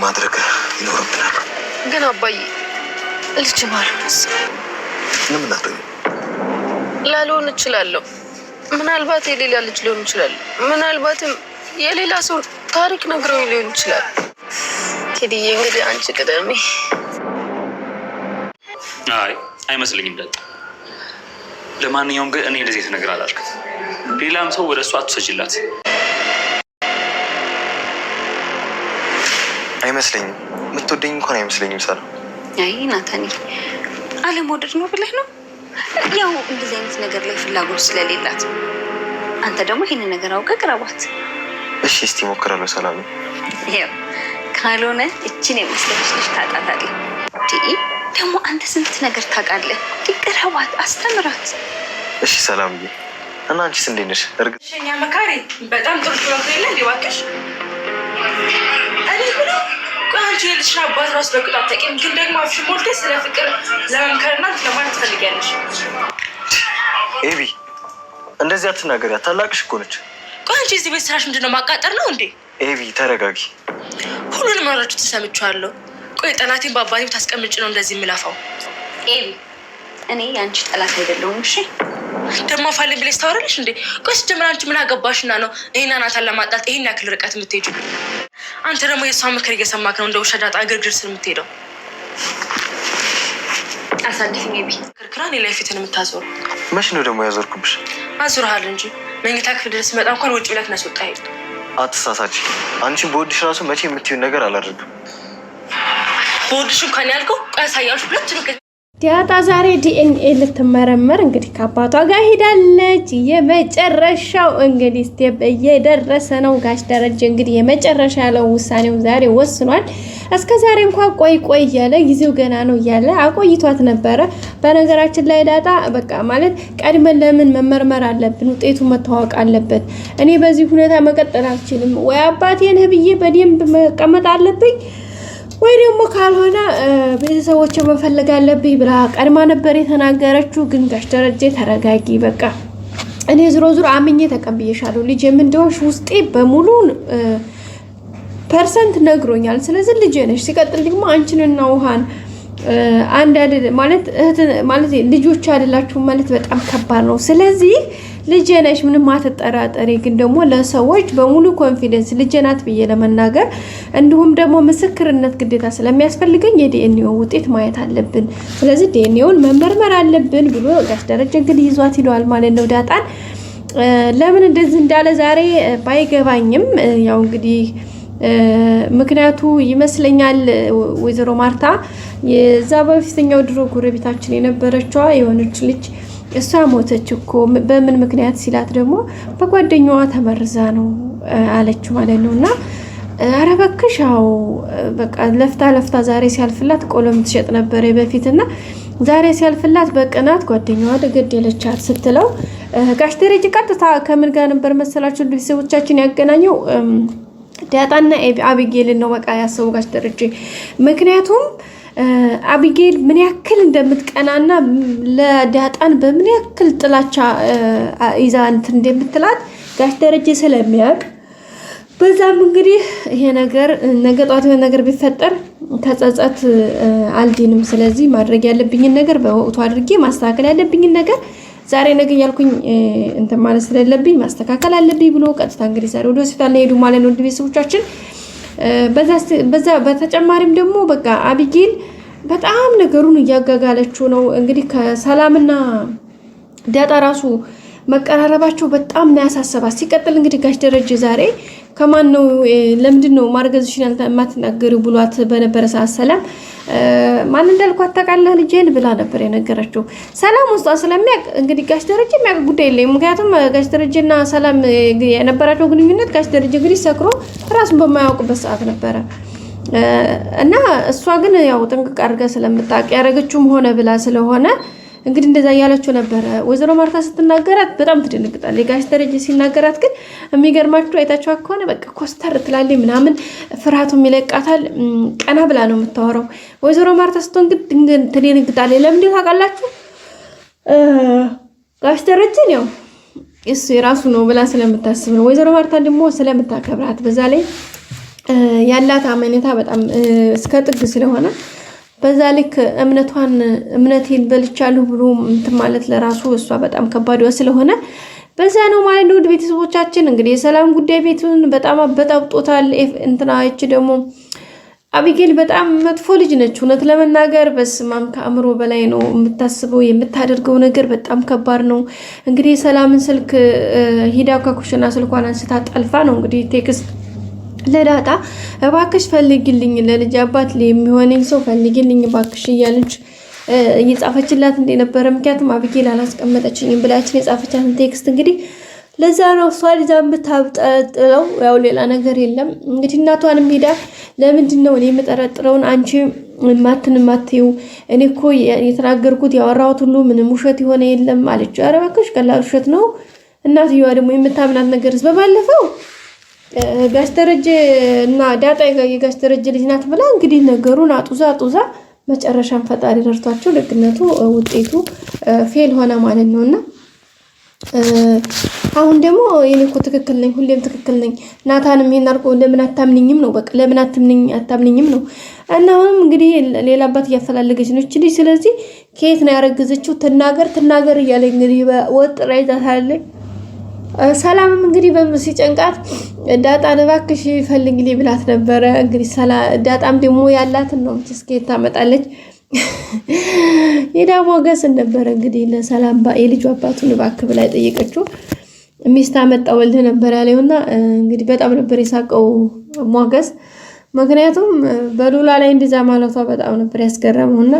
ማድረግ ይኖርብናል። ግን አባዬ ልጅ ማለትስ ምን አድርገኝ ላልሆን እችላለሁ። ምናልባት የሌላ ልጅ ሊሆን ይችላል። ምናልባትም የሌላ ሰው ታሪክ ነግረው ሊሆን ይችላል። ቴዲዬ እንግዲህ አንቺ ቅደሚ። አይ አይመስልኝም ዳጣ። ለማንኛውም ግን እኔ እንደዚህ ነገር አላልክም። ሌላም ሰው ወደ እሷ አትሰጅላት። አይመስለኝም። የምትወደኝ እንኳን አይመስለኝም። ሰላም አይ ናታኒ አለመውደድ ነው ብለህ ነው? ያው እንደዚህ አይነት ነገር ላይ ፍላጎት ስለሌላት አንተ ደግሞ ይሄንን ነገር አውቀህ ቅረባት። እሺ እስቲ ሞክራለሁ። ሰላም ያው ካልሆነ እችን የመሰለች ልጅ ታጣታለህ። ደግሞ አንተ ስንት ነገር ታውቃለህ። ቅረባት፣ አስተምራት። እሺ ሰላምዬ። እና አንቺስ እንዴት ነሽ? እኛ መካሪ በጣም ጥሩ ጥሩ ነው እንዲዋቀሽ እኔ ብሎ አንቺ ልጅ አባት ራስ በቅጣ አታውቂም። ግን ደግሞ አፍሽ ሞልተሽ ስለ ፍቅር ለመምከርና ለማለት ትፈልጊያለሽ። ኤቢ እንደዚህ አትናገሪያት፣ ታላቅሽ እኮ ነች። አንቺ እዚህ ቤት ስራሽ ምንድን ነው? ማቃጠር ነው እንዴ? ኤቢ ተረጋጊ። ሁሉንም መረጃ ተሰምቻለሁ። ቆይ ጠላቴን በአባቴ ታስቀምጭ ነው እንደዚህ የምላፋው? ኤቢ እኔ የአንቺ ጠላት አይደለሁም። እሺ ደግሞ ፋለን ብለሽ ታወራለሽ እንዴ? ቆይ ስትጀምር አንቺ ምን አገባሽና ነው ይሄን ናታን ለማጣት ይሄን ያክል ርቀት የምትሄጂው? አንተ ደግሞ የእሷን ምክር እየሰማክ ነው እንደ ውሻ ዳጣ ግርግር ስር የምትሄደው። አሳልፊኝ ኤቢ። ክርክራ እኔ ላይ ፊትን የምታዞር መች ነው ደግሞ ያዞርኩብሽ? አዙርሃል እንጂ መኝታ ክፍል ድረስ መጣ እንኳን ውጭ ብለክ ነስወጣ ሄድ። አትሳሳች። አንቺን በወድሽ ራሱ መቼ የምትይውን ነገር አላደርግም። በወድሽ እንኳን ያልከው ቆይ አሳያችሁ ሁለት ነው። ዳጣ ዛሬ ዲኤንኤ ልትመረመር እንግዲህ ከአባቷ ጋር ሄዳለች። የመጨረሻው እንግዲህ ስቴፕ እየደረሰ ነው። ጋሽ ደረጀ እንግዲህ የመጨረሻ ያለው ውሳኔው ዛሬ ወስኗል። እስከ ዛሬ እንኳን ቆይ እያለ ጊዜው ገና ነው እያለ አቆይቷት ነበረ። በነገራችን ላይ ዳጣ በቃ ማለት ቀድመን ለምን መመርመር አለብን? ውጤቱ መታወቅ አለበት። እኔ በዚህ ሁኔታ መቀጠል አልችልም። ወይ አባቴን ብዬ በደንብ መቀመጥ አለብኝ ወይ ደግሞ ካልሆነ ቤተሰቦች መፈለግ አለብኝ ብላ ቀድማ ነበር የተናገረችው። ግን ጋሽ ደረጀ ተረጋጊ፣ በቃ እኔ ዝሮ አምኜ ተቀብዬሻለሁ። ልጅ እንደሆንሽ ውስጤ በሙሉ ፐርሰንት ነግሮኛል። ስለዚህ ልጅ ነሽ። ሲቀጥል ደግሞ አንቺንና ውሃን አንድ አይደል ማለት ልጆች አይደላችሁ ማለት በጣም ከባድ ነው። ስለዚህ ልጅ ነሽ፣ ምንም አትጠራጠሪ። ግን ደግሞ ለሰዎች በሙሉ ኮንፊደንስ ልጅ ናት ብዬ ለመናገር እንዲሁም ደግሞ ምስክርነት ግዴታ ስለሚያስፈልገኝ የዲኤንኤው ውጤት ማየት አለብን። ስለዚህ ዲኤንኤውን መመርመር አለብን ብሎ ጋሽ ደረጀ እንግዲህ ይዟት ሄደዋል ማለት ነው ዳጣን። ለምን እንደዚህ እንዳለ ዛሬ ባይገባኝም ያው እንግዲህ ምክንያቱ ይመስለኛል ወይዘሮ ማርታ የዛ በፊተኛው ድሮ ጎረቤታችን የነበረችዋ የሆነች ልጅ እሷ ሞተች እኮ በምን ምክንያት ሲላት ደግሞ በጓደኛዋ ተመርዛ ነው አለች ማለት ነውና ኧረ እባክሽ አዎ በቃ ለፍታ ዛሬ ሲያልፍላት ቆሎም ትሸጥ ነበር በፊትና ዛሬ ሲያልፍላት በቅናት ጓደኛዋ ገደለቻት ስትለው ጋሽ ደረጀ ቀጥታ ከምን ጋር ነበር መሰላችሁ ቤተሰቦቻችን ያገናኘው ዳጣና አቢጌል ነው በቃ ያሰቡ ጋሽ ደረጀ። ምክንያቱም አቢጌል ምን ያክል እንደምትቀናና ለዳጣን በምን ያክል ጥላቻ ይዛ እንትን እንደምትላት ጋሽ ደረጀ ስለሚያውቅ በዛም እንግዲህ ይሄ ነገር ነገ ጧት የሆነ ነገር ቢፈጠር ከጸጸት አልዲንም። ስለዚህ ማድረግ ያለብኝን ነገር በወቅቱ አድርጌ ማስተካከል ያለብኝን ነገር ዛሬ ነገ ያልኩኝ እንትን ማለት ስለሌለብኝ ማስተካከል አለብኝ ብሎ ቀጥታ እንግዲህ ዛሬ ወደ ሆስፒታል ነው ሄዱ ማለት ነው ቤተሰቦቻችን። በዛ በተጨማሪም ደግሞ በቃ አቢጌል በጣም ነገሩን እያጋጋለችው ነው እንግዲህ ከሰላምና ዳጣ ራሱ መቀራረባቸው በጣም ነው ያሳሰባት። ሲቀጥል እንግዲህ ጋሽ ደረጀ ዛሬ ከማን ነው ለምንድን ነው ማርገዝሽን የማትናገሪው ብሏት በነበረ ሰዓት ሰላም ማን እንዳልኳት ታውቃለህ ልጄን ብላ ነበር የነገረችው። ሰላም ውስጧ ስለሚያውቅ እንግዲህ ጋሽ ደረጀ የሚያውቅ ጉዳይ የለም። ምክንያቱም ጋሽ ደረጀና ሰላም የነበራቸው ግንኙነት ጋሽ ደረጀ እንግዲህ ሰክሮ ራሱን በማያውቅበት ሰዓት ነበረ እና እሷ ግን ያው ጥንቅቅ አድርጋ ስለምታውቅ ያደረገችውም ሆነ ብላ ስለሆነ እንግዲህ እንደዛ ያለችው ነበር። ወይዘሮ ማርታ ስትናገራት በጣም ትደነግጣለች። ጋሽ ደረጀ ሲናገራት ግን የሚገርማችሁ አይታችሁ ከሆነ በቃ ኮስተር ትላለች ምናምን ፍርሃቱም ይለቃታል። ቀና ብላ ነው የምታወራው። ወይዘሮ ማርታ ስትሆን ግን ትደነግጣለች። ለምን ታውቃላችሁ? ጋሽ ደረጀን ያው እሱ የራሱ ነው ብላ ስለምታስብ ነው። ወይዘሮ ማርታ ደግሞ ስለምታከብራት በዛ ላይ ያላት አመኔታ በጣም እስከ ጥግ ስለሆነ በዛ ልክ እምነቴን በልቻለሁ ብሎ እንትን ማለት ለራሱ እሷ በጣም ከባድ ስለሆነ በዛ ነው ማለት ነው። ቤተሰቦቻችን እንግዲህ የሰላም ጉዳይ ቤቱን በጣም አበጣብጦታል። እንትና እቺ ደግሞ አቢጌል በጣም መጥፎ ልጅ ነች። እውነት ለመናገር በስማም ከአእምሮ በላይ ነው የምታስበው። የምታደርገው ነገር በጣም ከባድ ነው። እንግዲህ የሰላምን ስልክ ሂዳ ከኩሽና ስልኳን አንስታ ጠልፋ ነው እንግዲህ ቴክስት ለዳጣ እባክሽ ፈልጊልኝ፣ ለልጅ አባት የሚሆነኝ ሰው ፈልጊልኝ እባክሽ እያለች እየጻፈችላት እንደነበረ ምክንያቱም አቢጌል አላስቀመጠችኝም ብላችን የጻፈቻትን ቴክስት እንግዲህ ለዛ ነው እሷ ልጅ የምታብጠጥለው። ያው ሌላ ነገር የለም። እንግዲህ እናቷንም ሄዳ ለምንድን ነው እኔ የምጠረጥረውን አንቺ ማትዩ? እኔ እኮ የተናገርኩት ያወራሁት ሁሉ ምንም ውሸት የሆነ የለም አለች። ኧረ እባክሽ ቀላል ውሸት ነው። እናትየዋ ደግሞ የምታምናት ነገርስ በባለፈው ጋሽ ደረጀ እና ዳጣ የጋሽ ደረጀ ልጅ ናት ብላ እንግዲህ ነገሩን አጡዛ መጨረሻም ፈጣሪ ረድቷቸው ደግነቱ ውጤቱ ፌል ሆነ ማለት ነውና አሁን ደግሞ እኔ እኮ ትክክል ነኝ፣ ሁሌም ትክክል ነኝ። ናታንም ይሄን አርቆ ለምን አታምንኝም ነው፣ በቃ ለምን አታምንኝም ነው። እና አሁንም እንግዲህ ሌላ አባት እያፈላለገች ነው እንጂ ስለዚህ ከየት ነው ያረገዘችው? ትናገር እያለ እንግዲህ ወጥራ ይዛታለች። ሰላምም እንግዲህ ሲጨንቃት ዳጣን እባክሽ ፈልግልኝ ብላት ነበረ። እንግዲህ ዳጣም ደግሞ ያላትን ነው እስከ ታመጣለች። የዳ ሞገስን ነበረ እንግዲህ ለሰላም የልጁ አባቱን እባክህ ብላ ጠየቀችው። ሚስት አመጣ ወልድ ነበር ያለውና እንግዲህ በጣም ነበር የሳቀው ሞገስ። ምክንያቱም በሉላ ላይ እንደዛ ማለቷ በጣም ነበር ያስገረመውና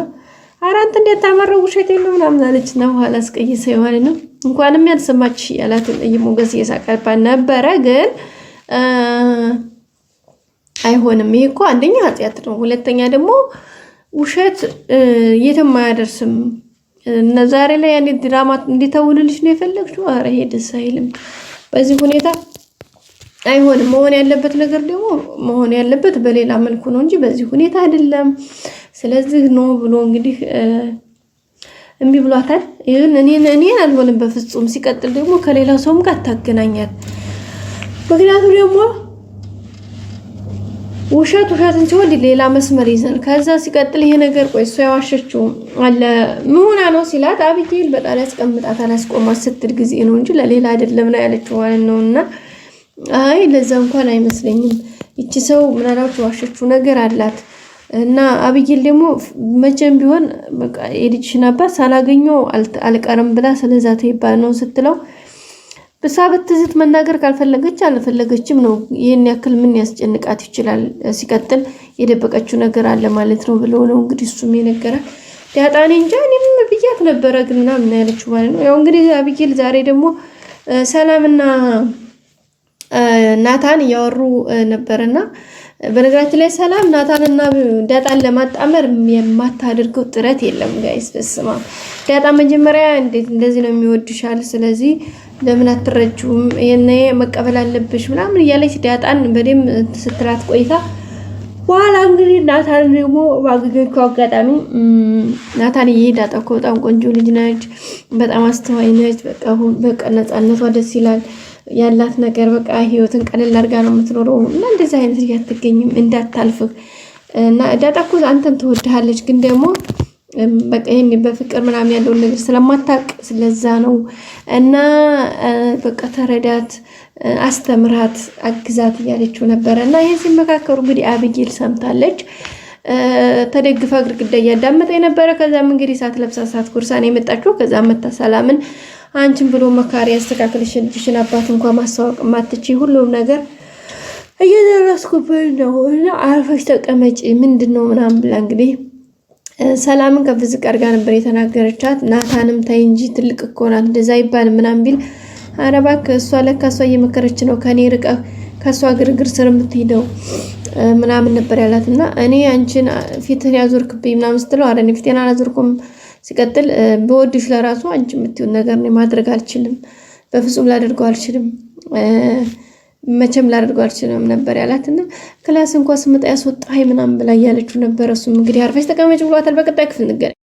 አራንተ እንዴት ታመረው ውሸት ነው ምናምን አለችና በኋላ አስቀይሰ ይሆን ነው እንኳንም ያልሰማች ያላት ሞገስ እየሳቀባ ነበረ። ግን አይሆንም፣ ይሄ እኮ አንደኛ ኃጢአት ነው፣ ሁለተኛ ደግሞ ውሸት የትም አያደርስም። እና ዛሬ ላይ ያኔ ድራማ እንዲተውልልሽ ነው የፈለግሽው? ኧረ ይሄ ደስ አይልም። በዚህ ሁኔታ አይሆንም። መሆን ያለበት ነገር ደግሞ መሆን ያለበት በሌላ መልኩ ነው እንጂ በዚህ ሁኔታ አይደለም። ስለዚህ ነው ብሎ እንግዲህ እምቢ ብሏታል። ይሄን እኔ አልሆንም በፍጹም። ሲቀጥል ደግሞ ከሌላው ሰውም ጋር ታገናኛል። ምክንያቱም ደግሞ ውሸትን ሲሆን ሌላ መስመር ይዘን ከዛ ሲቀጥል ይሄ ነገር ቆይ እሷ ያዋሸችው አለ ምን ነው ሲላት አቢጌል በጣም ያስቀምጣት አላስቆማት ስትል ጊዜ ነው እንጂ ለሌላ አይደለም ነው ያለችው ማለት ነውና አይ ለዛ እንኳን አይመስለኝም። እቺ ሰው ምናልባት ዋሸችው ነገር አላት እና አቢጌል ደግሞ መቼም ቢሆን በቃ የልጅሽን አባት ሳላገኘው አልቀርም ብላ ስለዛ ተይባል ነው ስትለው በሳበትዝት መናገር ካልፈለገች አልፈለገችም ነው። ይሄን ያክል ምን ያስጨንቃት ይችላል? ሲቀጥል የደበቀችው ነገር አለ ማለት ነው ብሎ ነው እንግዲህ እሱም የነገራት። ዳጣኔ እንጃ እኔም ብያት ነበረ ግን ምናምን ያለችው ማለት ነው። ያው እንግዲህ አቢጌል ዛሬ ደግሞ ሰላምና ናታን እያወሩ ነበርና በነገራችን ላይ ሰላም ናታንና ዳጣን ለማጣመር የማታደርገው ጥረት የለም ጋይስ። በስማ ዳጣ መጀመሪያ እንደዚህ ነው የሚወድሻል፣ ስለዚህ ለምን አትረጁም? የኔ መቀበል አለብሽ ምናምን እያለች ዳጣን በደም ስትላት ቆይታ በኋላ እንግዲህ ናታን ደግሞ ባገኘችው አጋጣሚ ናታን ዳጣ እኮ በጣም ቆንጆ ልጅ ነች፣ በጣም አስተዋይ ነች፣ በቃ ነፃነቷ ደስ ይላል ያላት ነገር በቃ ህይወትን ቀለል አድርጋ ነው የምትኖረው እና እንደዚህ አይነት ልጅ አትገኝም እንዳታልፍህ እና ዳጣ እኮ አንተን ትወድሃለች ግን ደግሞ በቃ ይሄን በፍቅር ምናምን ያለውን ነገር ስለማታውቅ ስለዛ ነው እና በቃ ተረዳት፣ አስተምራት፣ አግዛት እያለችው ነበረ እና ይሄ ሲመካከሩ እንግዲህ አቢጌል ሰምታለች። ተደግፋ ግድግዳ እያዳመጠ የነበረ ከዛም እንግዲህ ሳት ለብሳ ሳት ኩርሳን የመጣችው ከዛ መታ ሰላምን አንቺን ብሎ መካሪ ያስተካክልሽ ልጅሽን አባት እንኳን ማስተዋወቅ ማትቺ ሁሉም ነገር እየደረስኩበት ነው እና አርፈሽ ተቀመጪ ምንድነው ምናምን ብላ እንግዲህ ሰላምን ከፍዝቅ አድርጋ ነበር የተናገረቻት። ናታንም ታይ እንጂ ትልቅ እኮ ናት እንደዛ ይባል ምናምን ቢል ኧረ እባክህ እሷ ለካ እሷ እየመከረች ነው ከኔ ርቀ ከሷ ግርግር ስር የምትሄደው ምናምን ነበር ያላትና እኔ አንቺን ፊትህን ያዞርክብኝ ምናምን ስትለው ኧረ እኔ ፊቴን አላዞርኩም፣ ሲቀጥል በወድሽ ለራሱ አንቺ የምትይውን ነገር ነው ማድረግ አልችልም፣ በፍጹም ላደርገው አልችልም፣ መቼም ላደርገው አልችልም ነበር ያላትና ክላስ እንኳን ስመጣ ያስወጣኝ ምናምን ብላ ያለችው ነበር። እሱም እንግዲህ አርፈሽ ተቀመጭ ብሏታል። በቀጣይ ክፍል እንገናኝ።